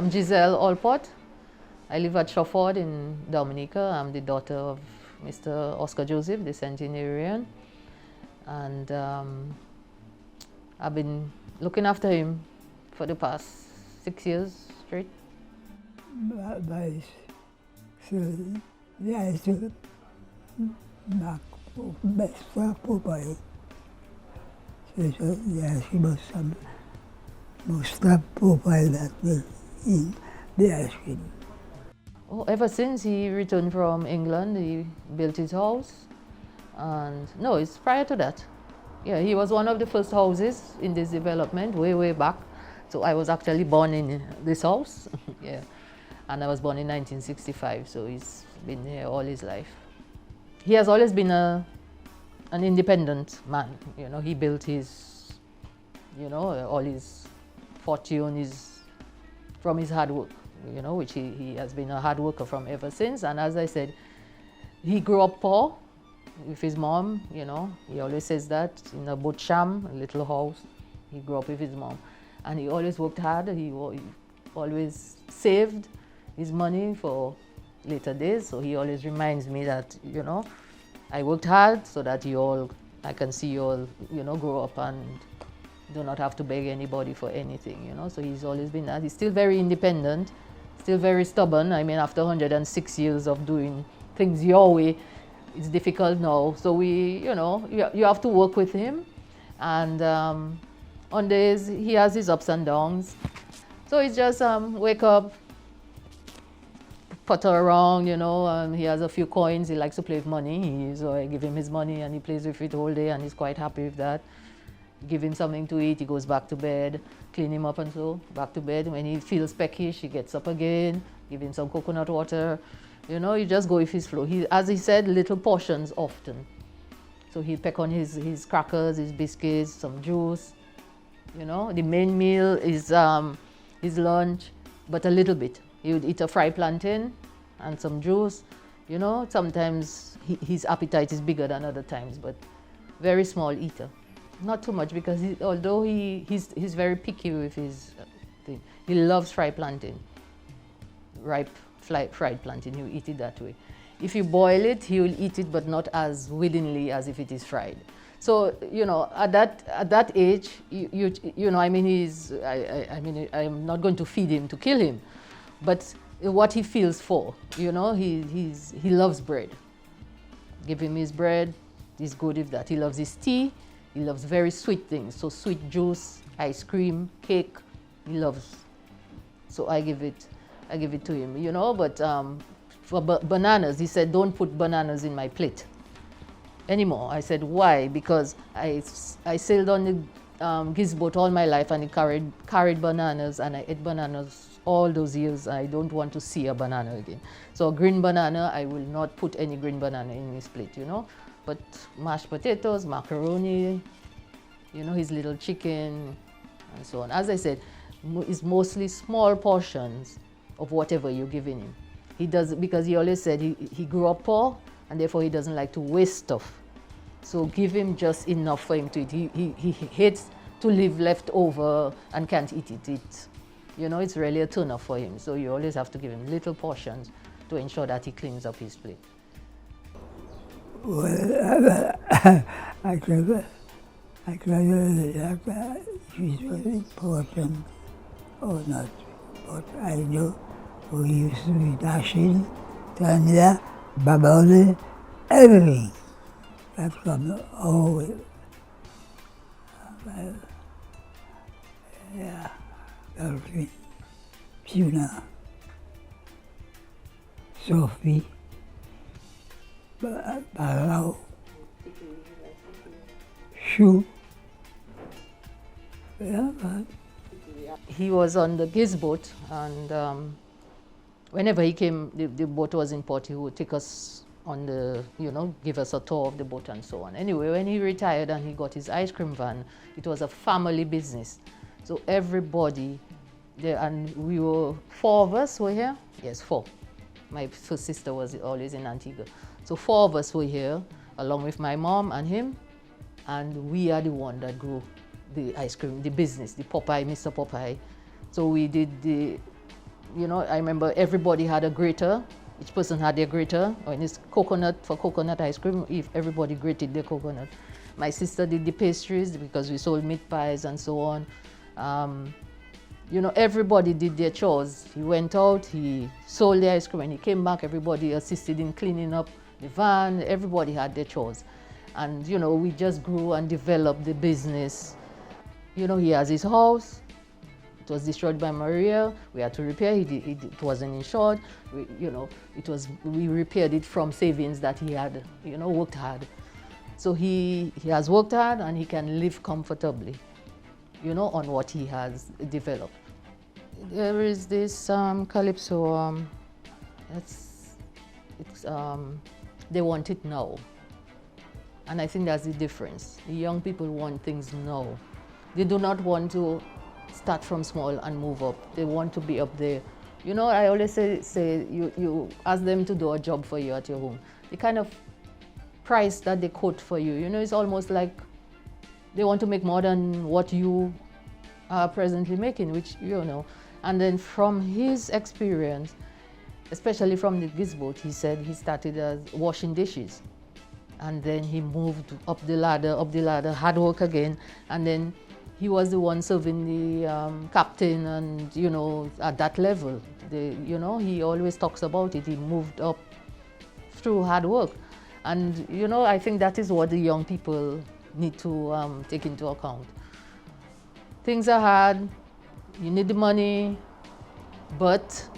I'm Giselle Allport. I live at Shawford in Dominica. I'm the daughter of Mr. Oscar Joseph, the centenarian. And I've been looking after him for the past 6 years straight. Mas viajo na Mestra seja viajo mostrar that in viajo. Oh, ever since he returned from England, he built his house. And no, it's prior to that. Yeah, he was one of the first houses in this development way back. So I was actually born in this house. Yeah. And I was born in 1965, so he's been here all his life. He has always been an independent man. You know, he built his, all his fortune is from his hard work, which he has been a hard worker from ever since. And as I said, he grew up poor with his mom, he always says that, in a boat sham, a little house. He grew up with his mom. And he always worked hard. He always saved his money for later days. So he always reminds me that, I worked hard so that I can see you all, grow up and do not have to beg anybody for anything, So he's always been that. He's still very independent, still very stubborn. I mean, after 106 years of doing things your way, it's difficult now. So you have to work with him. And on days, he has his ups and downs. So it's just wake up, putter around, and he has a few coins. He likes to play with money. So I give him his money and he plays with it all day and he's quite happy with that. Give him something to eat, he goes back to bed, clean him up and so, back to bed. When he feels peckish, he gets up again, give him some coconut water. You just go with his flow. As he said, little portions often. So he'll peck on his crackers, his biscuits, some juice. The main meal is his lunch, but a little bit. He would eat a fried plantain and some juice. Sometimes his appetite is bigger than other times, but very small eater. Not too much because although he's very picky with his thing, he loves fried plantain, ripe fried plantain. He'll eat it that way. If you boil it, he will eat it, but not as willingly as if it is fried. So at that age, I'm not going to feed him to kill him, but what he feels for, he loves bread. Give him his bread. He's good with that. He loves his tea. He loves very sweet things. So sweet juice, ice cream, cake. He loves. So I give it to him. But for bananas, he said, "Don't put bananas in my plate anymore." I said, "Why?" Because I sailed on the Giz boat all my life and he carried bananas and I ate bananas all those years. I don't want to see a banana again. So a green banana, I will not put any green banana in his plate, But mashed potatoes, macaroni, his little chicken and so on. As I said, it's mostly small portions of whatever you're giving him. He does, because he always said he grew up poor and therefore he doesn't like to waste stuff. So give him just enough for him to eat. He hates to leave left over and can't eat it. It's really a turn off for him. So you always have to give him little portions to ensure that he cleans up his plate. Well, I can she's very important or not, but I know we used to be dashing, Tanya, Baboli, everything. That's come always. Yeah, Dolphin, Tuna, Sophie, Barao, Shoe. Yeah, He was on the Giz boat and whenever he came, the boat was in port, he would take us on the, give us a tour of the boat and so on. Anyway, when he retired and he got his ice cream van, it was a family business. So everybody there, and we were, 4 of us were here. Yes, 4. My first sister was always in Antigua. So 4 of us were here, along with my mom and him, and we are the one that grew the ice cream, the business, the Popeye, Mr. Popeye. So we did the You know, I remember everybody had a grater. Each person had their grater. When it's coconut, for coconut ice cream, if everybody grated their coconut. My sister did the pastries because we sold meat pies and so on. You know, everybody did their chores. He went out, he sold the ice cream. When he came back, everybody assisted in cleaning up the van. Everybody had their chores. And, you know, we just grew and developed the business. You know, he has his house. It was destroyed by Maria. We had to repair it. It wasn't insured. We repaired it from savings that he had, you know, worked hard. So he has worked hard and he can live comfortably, you know, on what he has developed. There is this Calypso, they want it now. And I think that's the difference. The young people want things now. They do not want to start from small and move up. They want to be up there. You know, I always say you ask them to do a job for you at your home. The kind of price that they quote for you, you know, it's almost like they want to make more than what you are presently making, which, you know. And then from his experience, especially from the Gizboat, he said he started as washing dishes. And then he moved up the ladder, hard work again. And then he was the one serving the captain and, you know, at that level. You know, he always talks about it. He moved up through hard work. And, you know, I think that is what the young people need to take into account. Things are hard, you need the money, but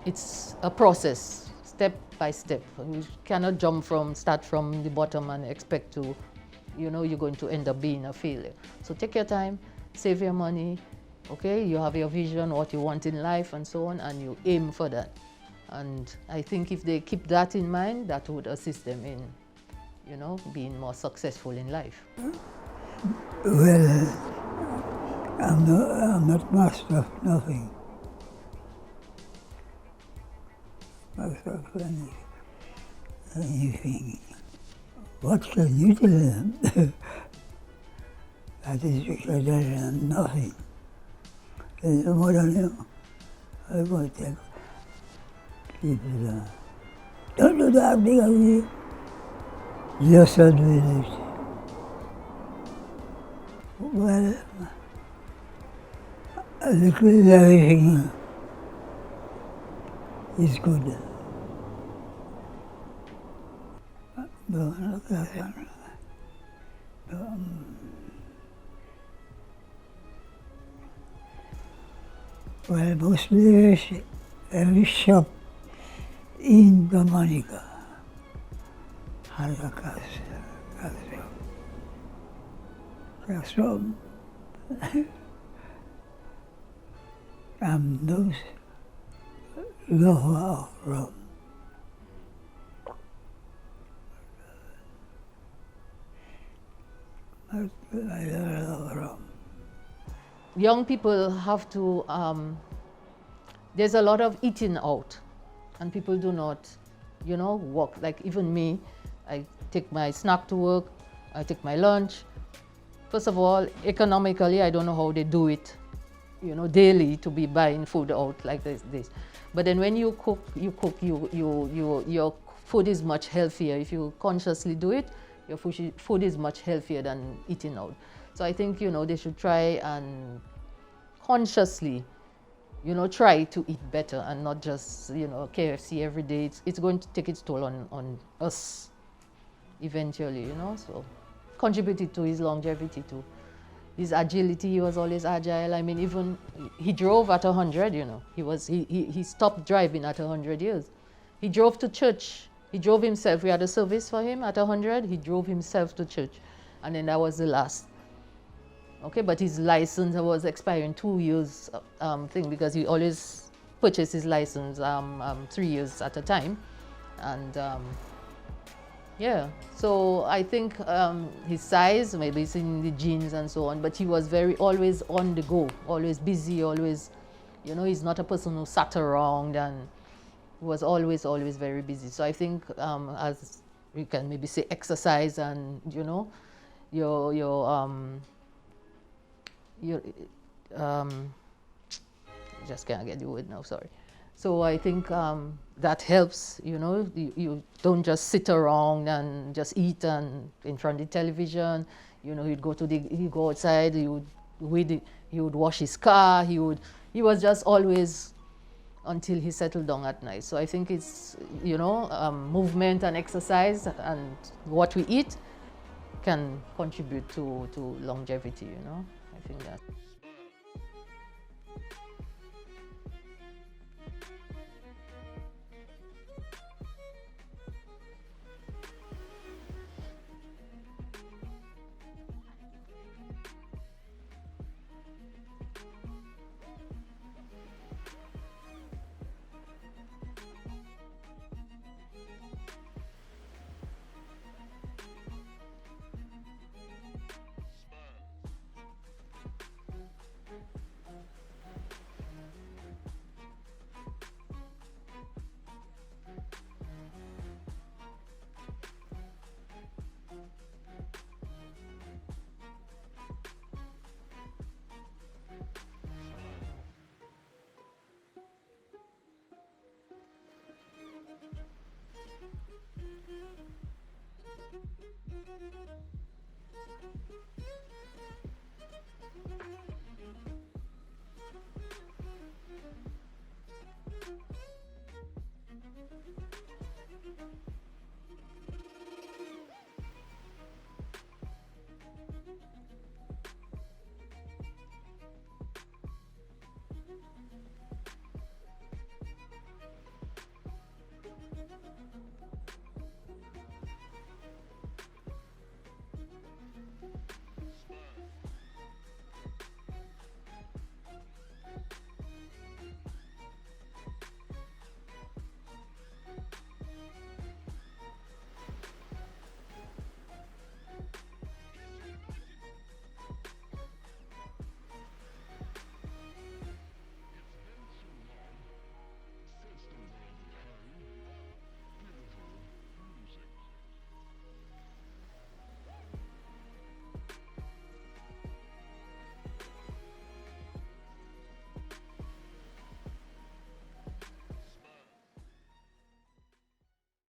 it's a process, step by step. You cannot start from the bottom and expect to, you know, you're going to end up being a failure. So take your time, save your money, okay? You have your vision, what you want in life and so on, and you aim for that. And I think if they keep that in mind, that would assist them in, you know, being more successful in life. Well, I'm not master of nothing. Master of anything. What can you tell them? That is because there is nothing. There's no more than you. I want to tell people, don't do that because you just don't do it. Well, a little everything is good. Well, mostly every shop in Dominica has a castrum. And those lower of rum. I love rum. Young people have to, there's a lot of eating out and people do not, you know, walk. Like even me, I take my snack to work, I take my lunch. First of all, economically, I don't know how they do it, you know, daily to be buying food out like this. But then when you cook, your food is much healthier. If you consciously do it, your food is much healthier than eating out. So I think, you know, they should try and consciously, you know, try to eat better and not just, you know, KFC every day. It's going to take its toll on us eventually, you know, so contributed to his longevity too. His agility, he was always agile. I mean, even he drove at 100, you know. He stopped driving at 100 years. He drove to church. He drove himself. We had a service for him at 100. He drove himself to church. And then that was the last. Okay, but his license was expiring 2 years thing because he always purchased his license 3 years at a time. And yeah, so I think his size, maybe it's in the genes and so on, but he was always on the go, always busy, always, you know, he's not a person who sat around, and he was always very busy. So I think as we can maybe say exercise and, you know, just can't get the word now, sorry. So I think that helps, you don't just sit around and just eat and in front of the television. He'd go outside, he would wash his car, he was just always until he settled down at night. So I think it's, movement and exercise and what we eat can contribute to longevity, I think that.